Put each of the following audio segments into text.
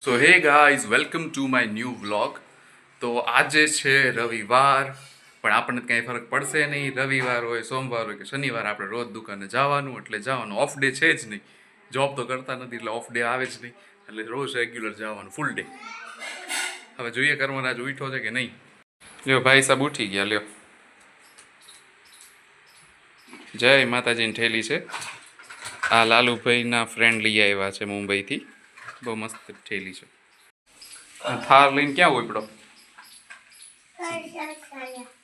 So hey guys welcome to my new vlog. તો આજે છે રવિવાર, પણ આપણને કંઈ ફરક પડશે નહીં. રવિવાર હોય, સોમવાર હોય કે શનિવાર, આપણે રોજ દુકાને જવાનું એટલે જવાનું. ઓફ ડે છે જ નહીં, જોબ તો કરતા નથી એટલે ઓફ ડે આવે જ નહીં, એટલે રોજ રેગ્યુલર જવાનું ફૂલ ડે. હવે જોઈએ કરવાનો આજ ઉઠો છે કે નહીં. લ્યો ભાઈ સાહેબ ઉઠી ગયા. લ્યો, જય માતાજીની ઠેલી છે. આ લાલુભાઈના ફ્રેન્ડ લઈ આવ્યા છે મુંબઈથી. બહુ મસ્ત ઠેલી છે. થાર લઈને ક્યાં ઉપડો?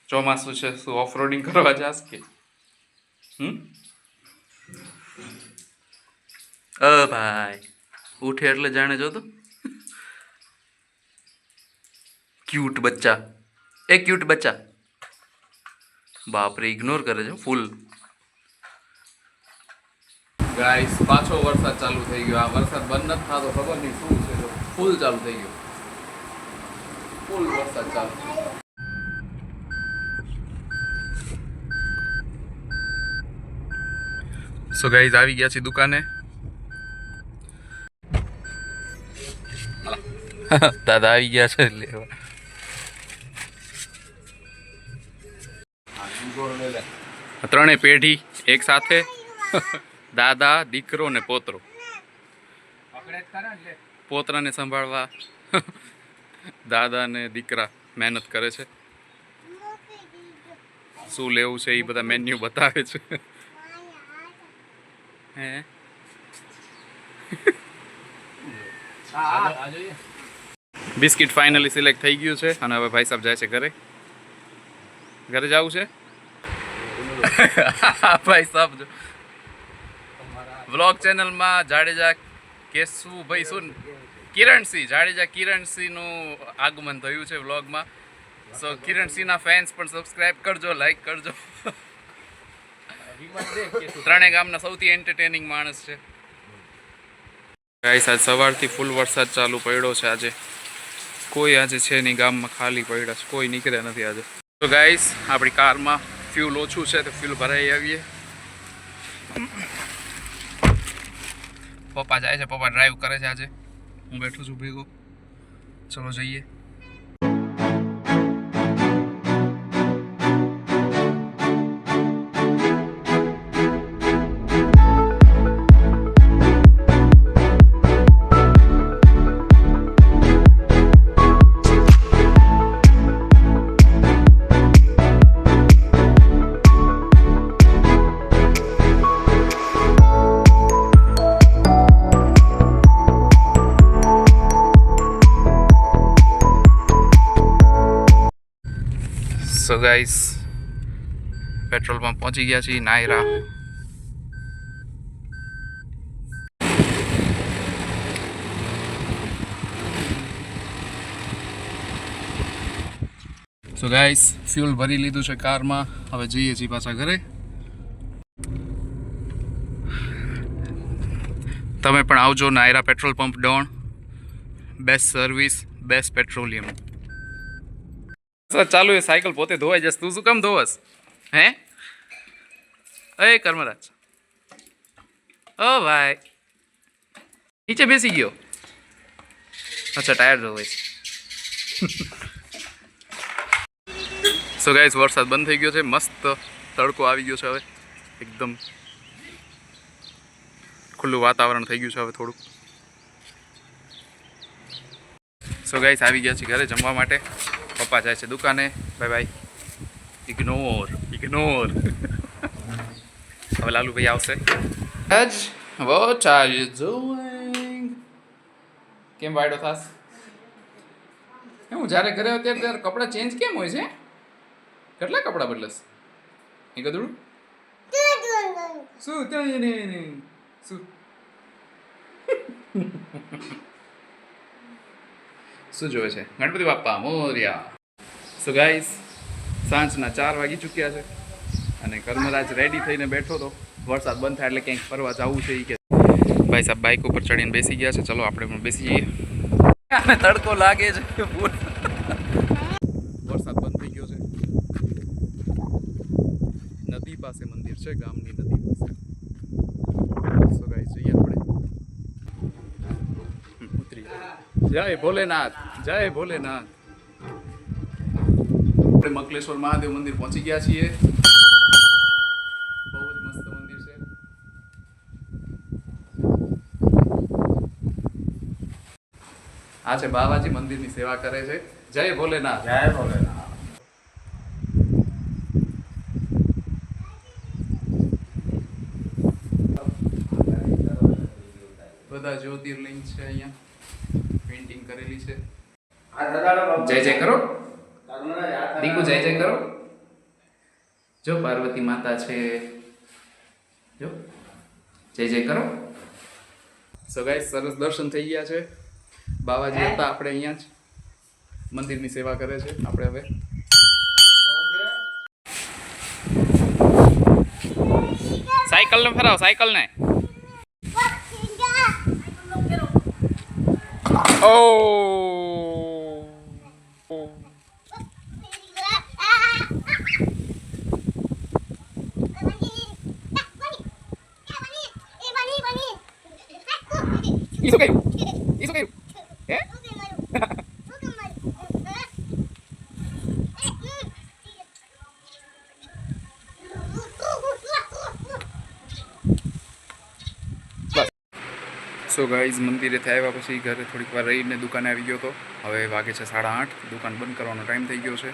ચોમાસું છે, શું ઓફ રોડિંગ કરવા જાસ કે? ભાઈ ઉઠે એટલે જાણે જો તો ક્યુટ બચ્ચા, એ ક્યુટ બચ્ચા. બાપરે, ઇગ્નોર કરે છે ફૂલ. ગાઈસ પાછો વરસાદ ચાલુ થઈ ગયો. આ વરસાદ બંધ નથી થતો, ખબર નહીં શું છે. ફૂલ ચાલુ થઈ ગયો, ફૂલ વરસાદ ચાલુ. સો ગાઈસ આવી ગયા છે દુકાને. દાદા આવી ગયા છે લેવા. ત્રણેય પેઢી એક સાથે, દાદા, દીકરો ને પોતરો. પોતરાને સંભાળવા દાદા ને દીકરા મહેનત કરે છે. શું લેવું છે એ બધા મેન્યુ બતાવે છે. હે બિસ્કિટ ફાઇનલી સિલેક્ટ થઈ ગયું છે અને હવે ભાઈ સાહેબ જાય છે ઘરે. ઘરે જવું છે ભાઈ સાહેબ. વ્લોગ ચેનલમાં જાડેજા કેશુભાઈ શું કિરણસિંહ જાડેજા કિરણસિંહનું આગમન થયું છે વ્લોગમાં. સો કિરણસિંહના ફેન્સ પણ સબસ્ક્રાઇબ કરજો, લાઈક કરજો. ત્રણેય ગામના સૌથી એન્ટરટેનિંગ માણસ છે. ગાઈસ આજ સવારથી ફૂલ વરસાદ ચાલુ પડ્યો છે. આજે કોઈ આજે છે નહીં ગામમાં, ખાલી પડ્યા છે, કોઈ નીકળ્યા નથી આજે. તો ગાઈસ આપણી કારમાં ફ્યુલ ઓછું છે તો ફ્યુલ ભરાઈ આવીએ. પપ્પા જાય છે, પપ્પા ડ્રાઈવ કરે છે આજે, હું બેઠો છું ભેગો. ચલો જઈએ. સો ગાઈસ પેટ્રોલ પંપ પહોંચી ગયા છીએ, નાયરા. સો ગાઈસ ફ્યુલ ભરી લીધું છે કારમાં, હવે જઈએ છીએ પાછા ઘરે. તમે પણ આવજો Naira petrol pump Don. Best service, best petroleum. ચાલુ એ સાયકલ પોતે ધોવાઈ જશે, તું શું કામ ધોવસ? હે એ કર્મરાજ, ઓ ભાઈ નીચે બેસી ગયો. અચ્છા ટાયર ધોવાય. સો ગાઈસ વરસાદ બંધ થઈ ગયો છે, મસ્ત તડકો આવી ગયો છે. હવે એકદમ ખુલ્લું વાતાવરણ થઈ ગયું છે હવે થોડુંક. સો ગાઈસ આવી ગયા છે ઘરે જમવા માટે. પપ્પા જાય છે દુકાને. Bye bye. Ignore ignore. હવે લાલુભાઈ આવશે. What are you doing? કેમ વાયડો થાસ? હું જ્યારે ઘરે હોઉં ત્યારે કપડાં ચેન્જ કેમ હોય છે? કેટલા કપડાં બદલસ? એ ગધડું શું શું શું જોવે છે? ગણપતિ બાપ્પા મોર્યા. સો ગાઈસ સાંજના 4 વાગી ચૂક્યા છે અને કર્મરાજ રેડી થઈને બેઠો હતો. વરસાદ બંધ થાય એટલે ક્યાંક ફરવા જવું છે એ કે. ભાઈ સાહેબ બાઇક ઉપર ચડીને બેસી ગયા છે. ચલો આપણે પણ બેસી જઈએ. તડકો લાગે છે. વરસાદ બંધ થઈ ગયો છે. નદી પાસે મંદિર છે, ગામની નદી પાસે. સો ગાઈસ જઈએ આપણે ઉતરી. જય ભોલેનાથ, જય ભોલેનાથ. આપણે મકલેશ્વર મહાદેવ મંદિર પહોંચી ગયા છીએ. બહુ જ મસ્ત મંદિર છે. આ છે બાવાજી, મંદિરની સેવા કરે છે. જય ભોલેનાથ, જય ભોલેનાથ. બધા જ્યોતિર્લિંગ છે અહીંયા, પેઇન્ટિંગ કરેલી છે. જય જય કરો દીકુ, જય જય કરો. જો પાર્વતી માતા છે, જો જય જય કરો. સો ગાઈસ, સરસ દર્શન થઈ ગયા છે. બાવાજી હતા આપણે અહીંયા જ, મંદિરની સેવા કરે છે. આપણે હવે સાયકલ ને ફરાવો, સાયકલ ને. ઓ ઈ શું કર્યું? ઈ શું કર્યું? હે? સો ગાઈઝ, મંદિરે થી આવ્યા પછી ઘરે થોડીક વાર રહીને દુકાને આવી ગયો હતો. હવે વાગે છે 8:30. દુકાન બંધ કરવાનો ટાઈમ થઈ ગયો છે.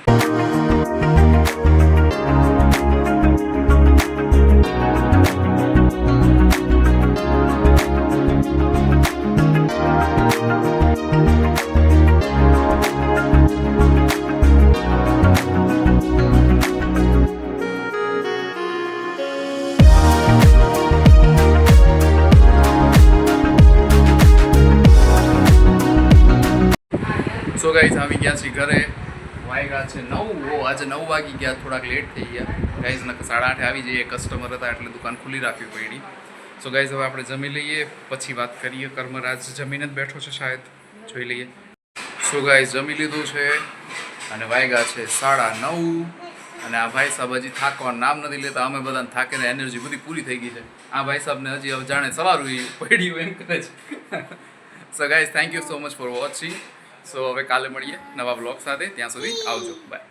સો ગાઈઝ, આવી ગયા છીએ ઘરે. વાગ્યા છે 9. આજે 9 વાગી ગયા, થોડાક લેટ થઈ ગયા ગાઈઝ. નકર 8:30 આવી જઈએ, કસ્ટમર હતા એટલે દુકાન ખુલ્લી રાખવી પડી. સો ગાઈઝ, હવે આપણે જમી લઈએ, પછી વાત કરીએ. કર્મરાજ જમીને જ બેઠો છે, શાયદ જોઈ લઈએ. સો ગાઈઝ, જમી લીધું છે અને વાગ્યા છે 9:30. અને આ ભાઈ સાહેબ હજી થાકવાનું નામ નથી લેતા. અમે બધાને થાકીને એનર્જી બધી પૂરી થઈ ગઈ છે. આ ભાઈ સાહેબને હજી હવે જાણે સવારું પડ્યું એમ કરે છે. So guys, thank you so much for watching. So હવે કાલે મળીએ નવા બ્લોગ સાથે. ત્યાં સુધી આવજો, બાય.